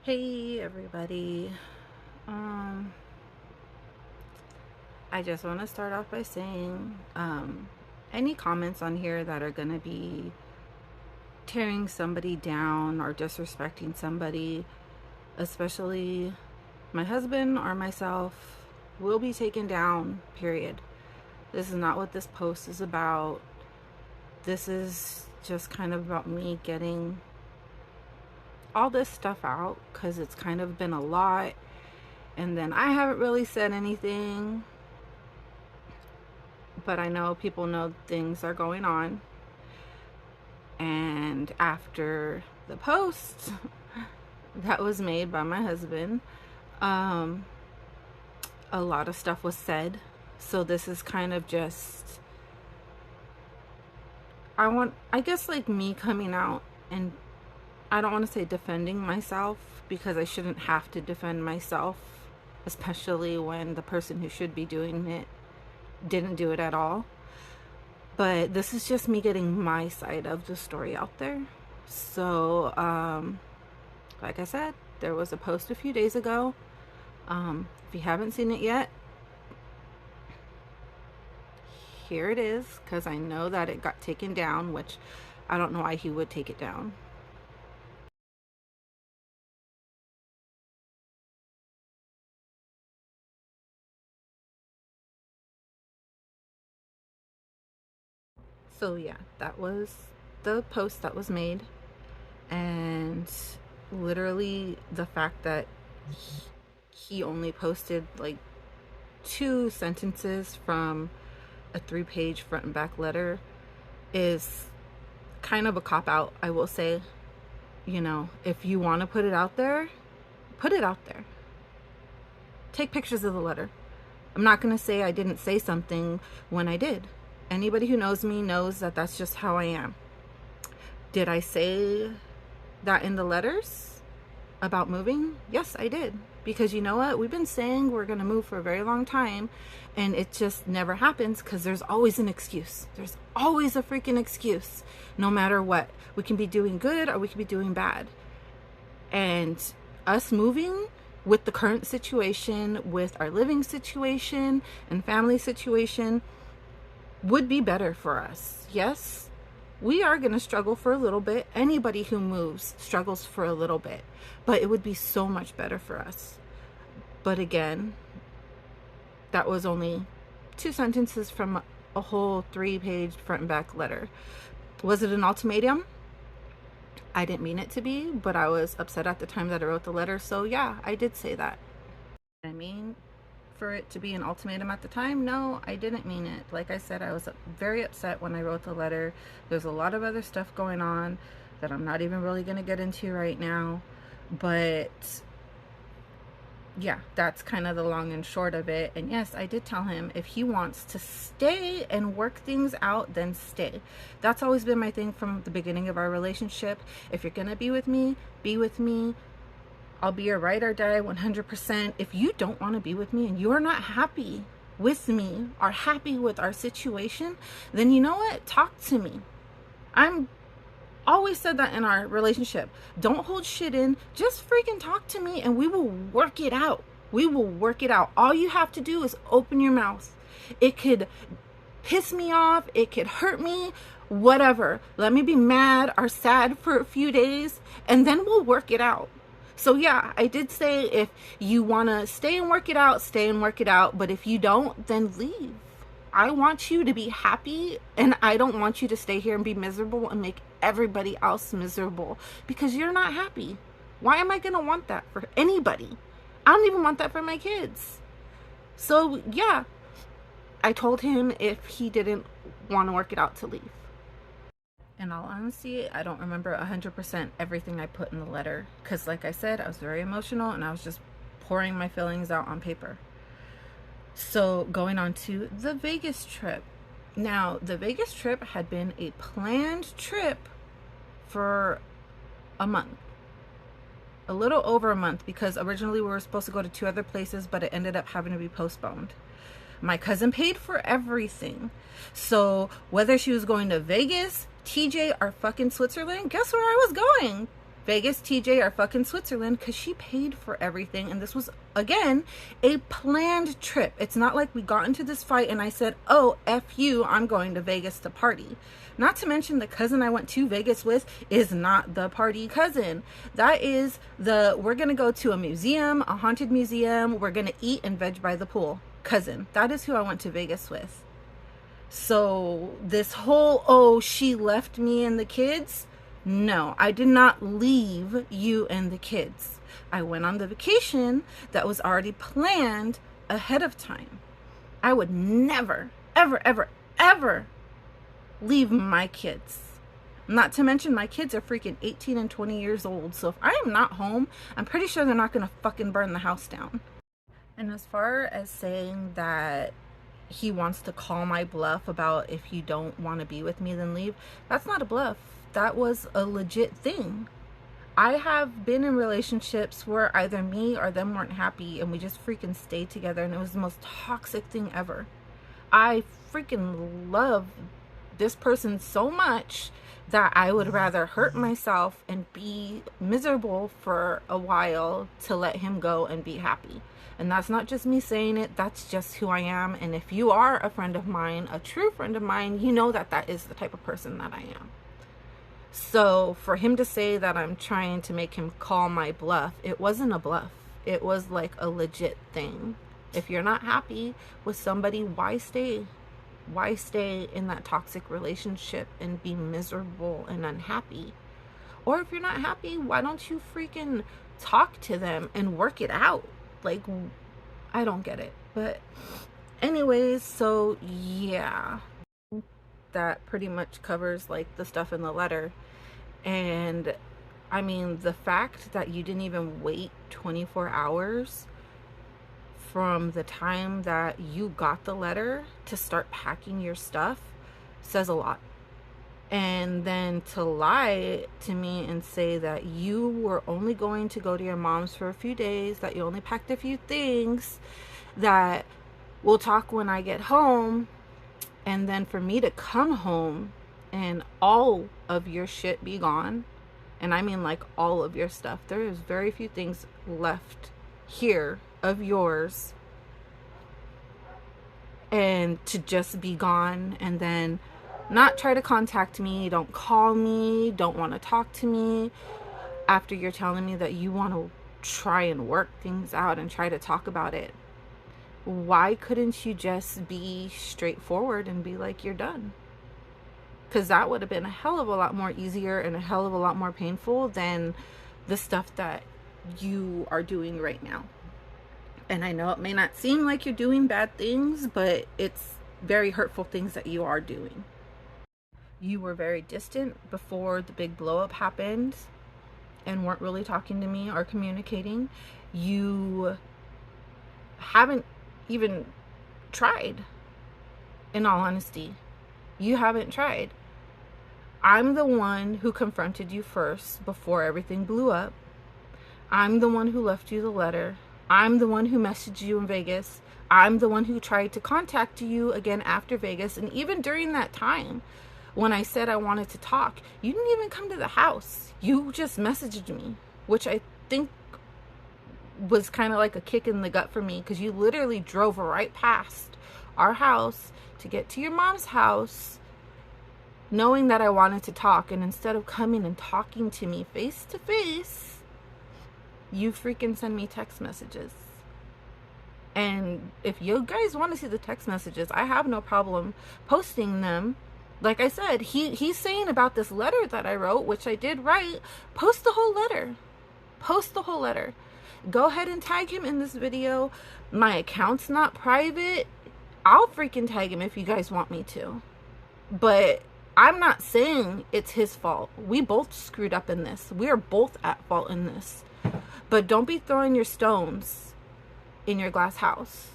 Hey everybody. I just want to start off by saying any comments on here that are going to be tearing somebody down or disrespecting somebody, especially my husband or myself, will be taken down, period. This is not what this post is about. This is just kind of about me getting all this stuff out because it's kind of been a lot. And then I haven't really said anything, but I know people know things are going on. And after the post that was made by my husband, a lot of stuff was said. So this is kind of just, I guess, like me coming out, and I don't want to say defending myself because I shouldn't have to defend myself, especially when the person who should be doing it didn't do it at all. But this is just me getting my side of the story out there. So, like I said, there was a post a few days ago. If you haven't seen it yet, here it is, because I know that it got taken down, which I don't know why he would take it down. So yeah, that was the post that was made. And literally the fact that he only posted like 2 sentences from a 3-page front and back letter is kind of a cop out, I will say. You know, if you want to put it out there, put it out there. Take pictures of the letter. I'm not going to say I didn't say something when I did. Anybody who knows me knows that that's just how I am. Did I say that in the letters about moving? Yes, I did. Because you know what? We've been saying we're going to move for a very long time, and it just never happens because there's always an excuse. There's always a freaking excuse, no matter what. We can be doing good or we can be doing bad. And us moving with the current situation, with our living situation and family situation, would be better for us. Yes, we are going to struggle for a little bit. Anybody who moves struggles for a little bit, but it would be so much better for us. But again, that was only 2 sentences from a whole 3-page front and back letter. Was it an ultimatum? I didn't mean it to be, but I was upset at the time that I wrote the letter. So yeah, I did say that. I mean, for it to be an ultimatum at the time, no, I didn't mean it. Like I said, I was very upset when I wrote the letter. There's a lot of other stuff going on that I'm not even really going to get into right now. But yeah, that's kind of the long and short of it. And yes, I did tell him if he wants to stay and work things out, then stay. That's always been my thing from the beginning of our relationship. If you're going to be with me, be with me. I'll be your ride or die 100%. If you don't want to be with me and you're not happy with me or happy with our situation, then you know what? Talk to me. I'm always said that in our relationship. Don't hold shit in. Just freaking talk to me and we will work it out. We will work it out. All you have to do is open your mouth. It could piss me off. It could hurt me. Whatever. Let me be mad or sad for a few days and then we'll work it out. So yeah, I did say if you want to stay and work it out, stay and work it out. But if you don't, then leave. I want you to be happy, and I don't want you to stay here and be miserable and make everybody else miserable because you're not happy. Why am I going to want that for anybody? I don't even want that for my kids. So yeah, I told him if he didn't want to work it out to leave. In all honesty, I don't remember 100% everything I put in the letter because, like I said, I was very emotional and I was just pouring my feelings out on paper. So going on to the Vegas trip. Now, the Vegas trip had been a planned trip for a month. A little over a month because originally we were supposed to go to 2 other places, but it ended up having to be postponed. My cousin paid for everything. So whether she was going to Vegas, TJ, or fucking Switzerland, guess where I was going? Vegas, TJ, or fucking Switzerland, because she paid for everything. And this was, again, a planned trip. It's not like we got into this fight and I said, oh, F you, I'm going to Vegas to party. Not to mention the cousin I went to Vegas with is not the party cousin. That is we're going to go to a museum, a haunted museum. We're going to eat and veg by the pool cousin. That is who I went to Vegas with. So this whole, oh, she left me and the kids. No, I did not leave you and the kids. I went on the vacation that was already planned ahead of time. I would never, ever, ever, ever leave my kids. Not to mention my kids are freaking 18 and 20 years old. So if I am not home, I'm pretty sure they're not going to fucking burn the house down. And as far as saying that he wants to call my bluff about if you don't want to be with me, then leave, that's not a bluff. That was a legit thing. I have been in relationships where either me or them weren't happy and we just freaking stayed together, and it was the most toxic thing ever. I freaking love this person so much that I would rather hurt myself and be miserable for a while to let him go and be happy. And that's not just me saying it, that's just who I am. And if you are a friend of mine, a true friend of mine, you know that that is the type of person that I am. So for him to say that I'm trying to make him call my bluff, it wasn't a bluff. It was like a legit thing. If you're not happy with somebody, why stay? Why stay in that toxic relationship and be miserable and unhappy? Or if you're not happy, why don't you freaking talk to them and work it out? Like, I don't get it. But anyways, so yeah, that pretty much covers like the stuff in the letter. And I mean, the fact that you didn't even wait 24 hours from the time that you got the letter to start packing your stuff says a lot. And then to lie to me and say that you were only going to go to your mom's for a few days, that you only packed a few things, that we'll talk when I get home, and then for me to come home and all of your shit be gone. And I mean like all of your stuff. There is very few things left here of yours, and to just be gone, and then not try to contact me, don't call me, don't want to talk to me after you're telling me that you want to try and work things out and try to talk about it. Why couldn't you just be straightforward and be like, you're done? Because that would have been a hell of a lot more easier and a hell of a lot more painful than the stuff that you are doing right now. And I know it may not seem like you're doing bad things, but it's very hurtful things that you are doing. You were very distant before the big blow up happened and weren't really talking to me or communicating. You haven't even tried, in all honesty. You haven't tried. I'm the one who confronted you first before everything blew up. I'm the one who left you the letter. I'm the one who messaged you in Vegas. I'm the one who tried to contact you again after Vegas. And even during that time, when I said I wanted to talk, you didn't even come to the house. You just messaged me, which I think was kind of like a kick in the gut for me, because you literally drove right past our house to get to your mom's house, knowing that I wanted to talk. And instead of coming and talking to me face to face, you freaking send me text messages. And if you guys want to see the text messages, I have no problem posting them. Like I said, he's saying about this letter that I wrote, which I did write. Post the whole letter. Post the whole letter. Go ahead and tag him in this video. My account's not private. I'll freaking tag him if you guys want me to. But I'm not saying it's his fault. We both screwed up in this. We are both at fault in this. But don't be throwing your stones in your glass house.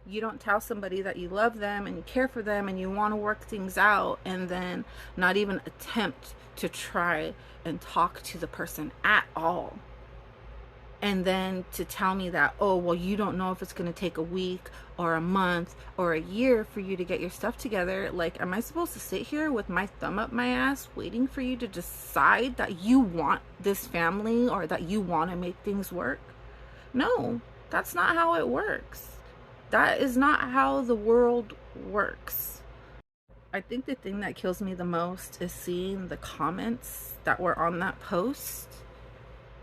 You don't tell somebody that you love them and you care for them and you want to work things out, and then not even attempt to try and talk to the person at all. And then to tell me that, oh, well, you don't know if it's going to take a week or a month or a year for you to get your stuff together. Like, am I supposed to sit here with my thumb up my ass waiting for you to decide that you want this family or that you want to make things work? No, that's not how it works. That is not how the world works. I think the thing that kills me the most is seeing the comments that were on that post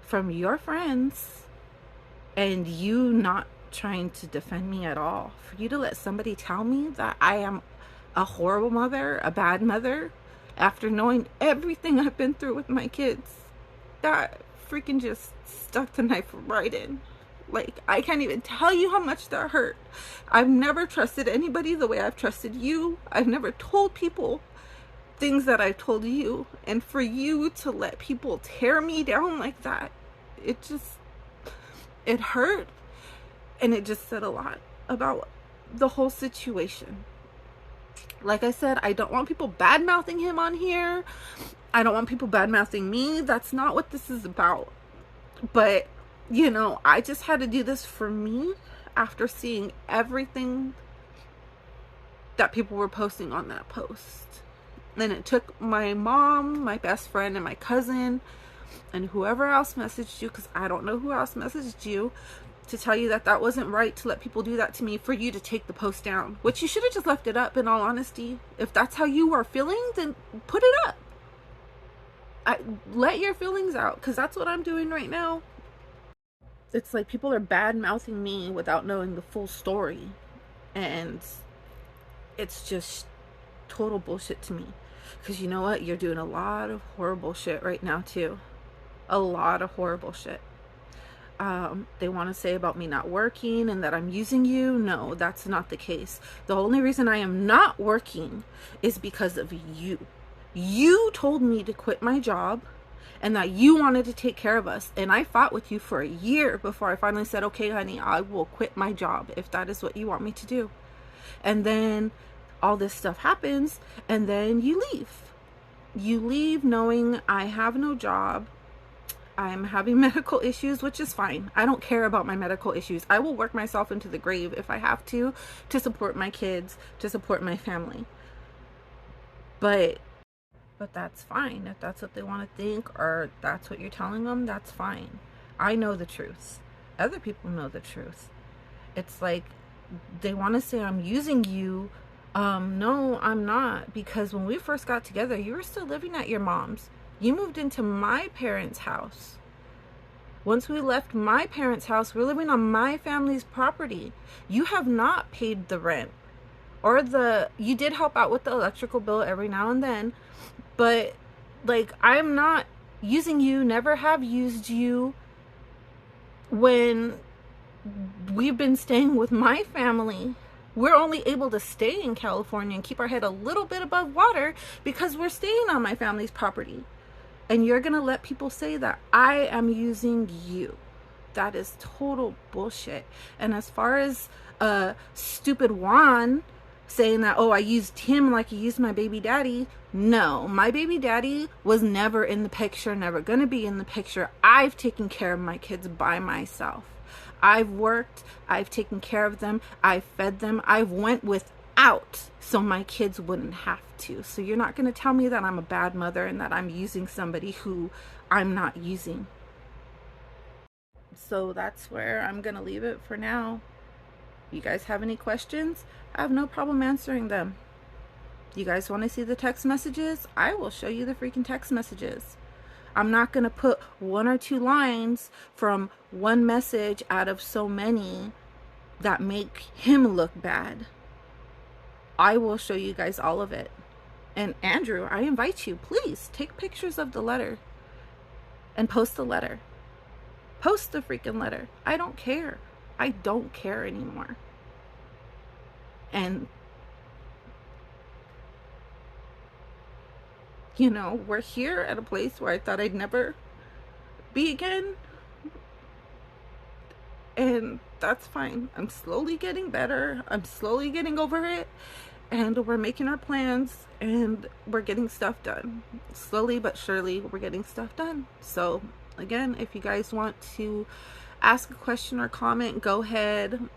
from your friends and you not trying to defend me at all. For you to let somebody tell me that I am a horrible mother, a bad mother, after knowing everything I've been through with my kids, that freaking just stuck the knife right in. Like, I can't even tell you how much that hurt. I've never trusted anybody the way I've trusted you. I've never told people things that I've told you. And for you to let people tear me down like that, it hurt. And it just said a lot about the whole situation. Like I said, I don't want people bad-mouthing him on here. I don't want people bad-mouthing me. That's not what this is about. But, you know, I just had to do this for me after seeing everything that people were posting on that post. And it took my mom, my best friend, and my cousin, and whoever else messaged you, because I don't know who else messaged you, to tell you that that wasn't right to let people do that to me, for you to take the post down. Which you should have just left it up, in all honesty. If that's how you are feeling, then put it up. Let your feelings out, because that's what I'm doing right now. It's like people are bad-mouthing me without knowing the full story. And it's just total bullshit to me. Because you know what? You're doing a lot of horrible shit right now, too. A lot of horrible shit. They want to say about me not working and that I'm using you. No, that's not the case. The only reason I am not working is because of you. You told me to quit my job and that you wanted to take care of us. And I fought with you for a year before I finally said, okay, honey, I will quit my job if that is what you want me to do. And then all this stuff happens, and then you leave. You leave knowing I have no job. I'm having medical issues, which is fine. I don't care about my medical issues. I will work myself into the grave if I have to support my kids, to support my family. But that's fine. If that's what they want to think, or that's what you're telling them, that's fine. I know the truth. Other people know the truth. It's like they want to say I'm using you. No, I'm not. Because when we first got together, you were still living at your mom's. You moved into my parents' house. Once we left my parents' house, we're living on my family's property. You have not paid the rent. Or you did help out with the electrical bill every now and then. But, like, I'm not using you, never have used you. When we've been staying with my family, we're only able to stay in California and keep our head a little bit above water because we're staying on my family's property. And you're going to let people say that I am using you. That is total bullshit. And as far as stupid Juan saying that, oh, I used him like he used my baby daddy. No, my baby daddy was never in the picture, never going to be in the picture. I've taken care of my kids by myself. I've worked, I've taken care of them, I've fed them, I've went without so my kids wouldn't have to. So you're not going to tell me that I'm a bad mother and that I'm using somebody who I'm not using. So that's where I'm going to leave it for now. You guys have any questions? I have no problem answering them. You guys want to see the text messages? I will show you the freaking text messages. I'm not going to put 1 or 2 lines from one message out of so many that make him look bad. I will show you guys all of it. And Andrew, I invite you, please take pictures of the letter and post the letter. Post the freaking letter. I don't care. I don't care anymore. And you know, we're here at a place where I thought I'd never be again. And that's fine. I'm slowly getting better. I'm slowly getting over it. And we're making our plans and we're getting stuff done. Slowly but surely, we're getting stuff done. So Again, if you guys want to ask a question or comment, go ahead.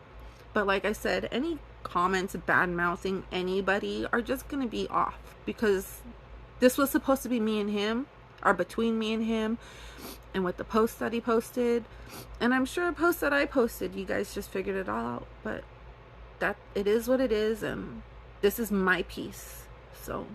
But like I said, any comments bad mouthing anybody are just going to be off, because this was supposed to be me and him, or between me and him, and with the post that he posted, and I'm sure a post that I posted, you guys just figured it all out. But that, it is what it is, and this is my piece. So